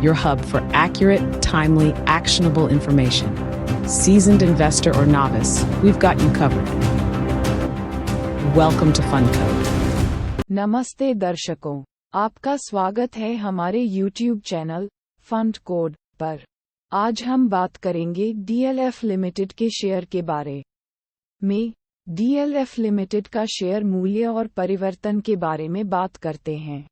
your hub for accurate, timely, actionable information. Seasoned investor or novice, we've got you covered. Welcome to FundCode. नमस्ते दर्शकों, आपका स्वागत है हमारे YouTube चैनल फंड कोड पर। आज हम बात करेंगे DLF लिमिटेड के शेयर के बारे में। DLF लिमिटेड का शेयर मूल्य और परिवर्तन के बारे में बात करते हैं।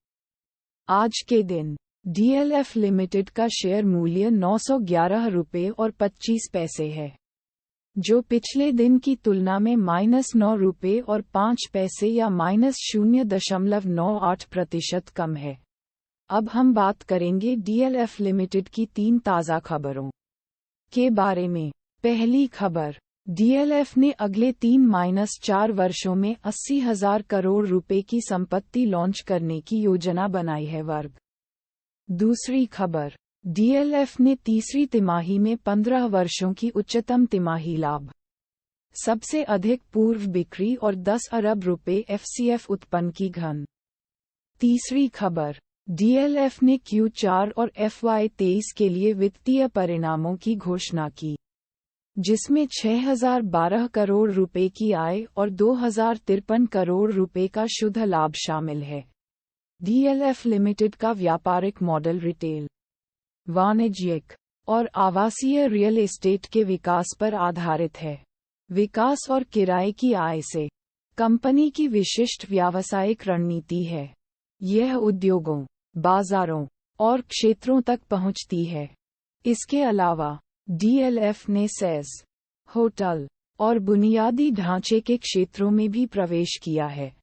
आज के दिन DLF लिमिटेड का शेयर मूल्य 911 रुपये और 25 पैसे है, जो पिछले दिन की तुलना में -9 रुपये और 5 पैसे या -0.98% कम है। अब हम बात करेंगे DLF लिमिटेड की 3 ताज़ा खबरों के बारे में। पहली खबर, DLF ने अगले 3-4 वर्षों में 80,000 करोड़ रुपए की संपत्ति लॉन्च करने की योजना बनाई है। वर्ग दूसरी खबर, DLF ने तीसरी तिमाही में 15 वर्षों की उच्चतम तिमाही लाभ, सबसे अधिक पूर्व बिक्री और 10 अरब रुपए FCF उत्पन्न की घन। तीसरी खबर, DLF ने Q4 और FY23 के लिए वित्तीय परिणामों की घोषणा की, जिसमें 6,012 करोड़ रुपए की आय और 2,053 करोड़ रुपए का शुद्ध लाभ शामिल है। DLF लिमिटेड का व्यापारिक मॉडल रिटेल, वाणिज्यिक और आवासीय रियल एस्टेट के विकास पर आधारित है। विकास और किराए की आय से कंपनी की विशिष्ट व्यावसायिक रणनीति है। यह उद्योगों, बाजारों और क्षेत्रों तक पहुंचती है। इसके अलावा DLF ने सेज, होटल और बुनियादी ढांचे के क्षेत्रों में भी प्रवेश किया है।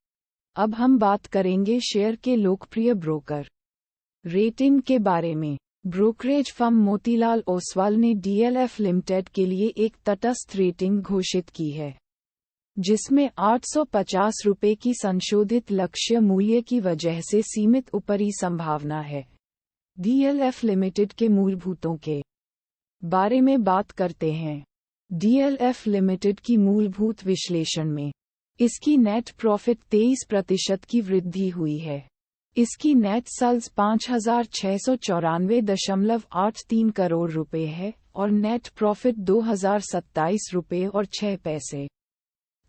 अब हम बात करेंगे शेयर के लोकप्रिय ब्रोकर रेटिंग के बारे में। ब्रोकरेज फर्म मोतीलाल ओसवाल ने DLF लिमिटेड के लिए एक तटस्थ रेटिंग घोषित की है, जिसमें 850 रुपये की संशोधित लक्ष्य मूल्य की वजह से सीमित ऊपरी संभावना है। DLF लिमिटेड के मूलभूतों के बारे में बात करते हैं। DLF लिमिटेड की मूलभूत विश्लेषण में इसकी नेट प्रॉफिट 23% की वृद्धि हुई है। इसकी नेट सेल्स 5,694.83 करोड़ रुपए है और नेट प्रॉफिट 2,027 रुपये और 6 पैसे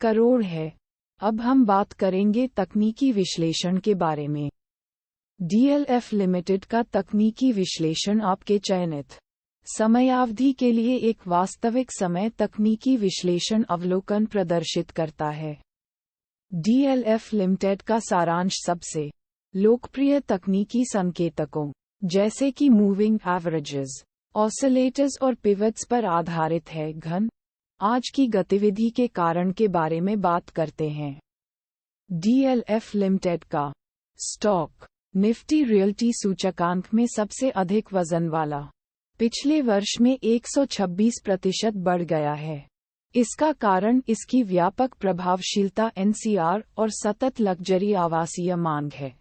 करोड़ है। अब हम बात करेंगे तकनीकी विश्लेषण के बारे में। DLF लिमिटेड का तकनीकी विश्लेषण आपके चयनित समयावधि के लिए एक वास्तविक समय तकनीकी विश्लेषण अवलोकन प्रदर्शित करता है। DLF लिमिटेड का सारांश सबसे लोकप्रिय तकनीकी संकेतकों जैसे कि मूविंग एवरेजेस, ऑसिलेटर्स और पिवट्स पर आधारित है। घन आज की गतिविधि के कारण के बारे में बात करते हैं। DLF लिमिटेड का स्टॉक निफ्टी रियल्टी सूचकांक में सबसे अधिक वजन वाला पिछले वर्ष में 126% बढ़ गया है। इसका कारण इसकी व्यापक प्रभावशीलता NCR और सतत लग्जरी आवासीय मांग है।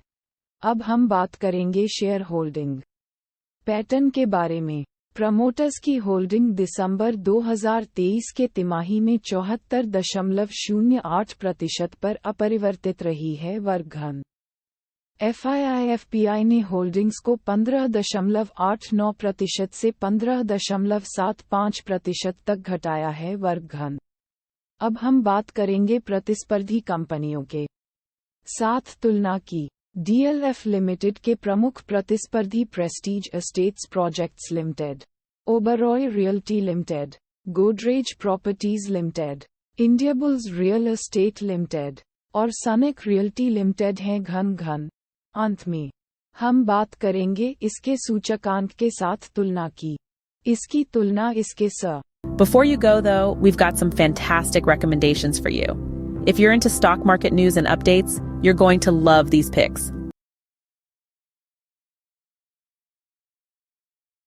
अब हम बात करेंगे शेयर होल्डिंग पैटर्न के बारे में। प्रमोटर्स की होल्डिंग दिसंबर 2023 के तिमाही में 74.08% पर अपरिवर्तित रही है। वर्ग घन FIIFPI ने होल्डिंग्स को 15.89% से 15.75% तक घटाया है। वर्ग घन। अब हम बात करेंगे प्रतिस्पर्धी कंपनियों के साथ तुलना की। DLF लिमिटेड के प्रमुख प्रतिस्पर्धी Prestige estates projects limited, Oberoi realty limited, Godrej properties limited, Indiabulls real estate limited और सनेक रियल्टी लिमिटेड हैं। घन अंत में हम बात करेंगे इसके सूचकांक के साथ तुलना की। इसकी तुलना इसके Before you go, though, we've got some fantastic recommendations for you. If you're into stock market news and updates, you're going to love these picks.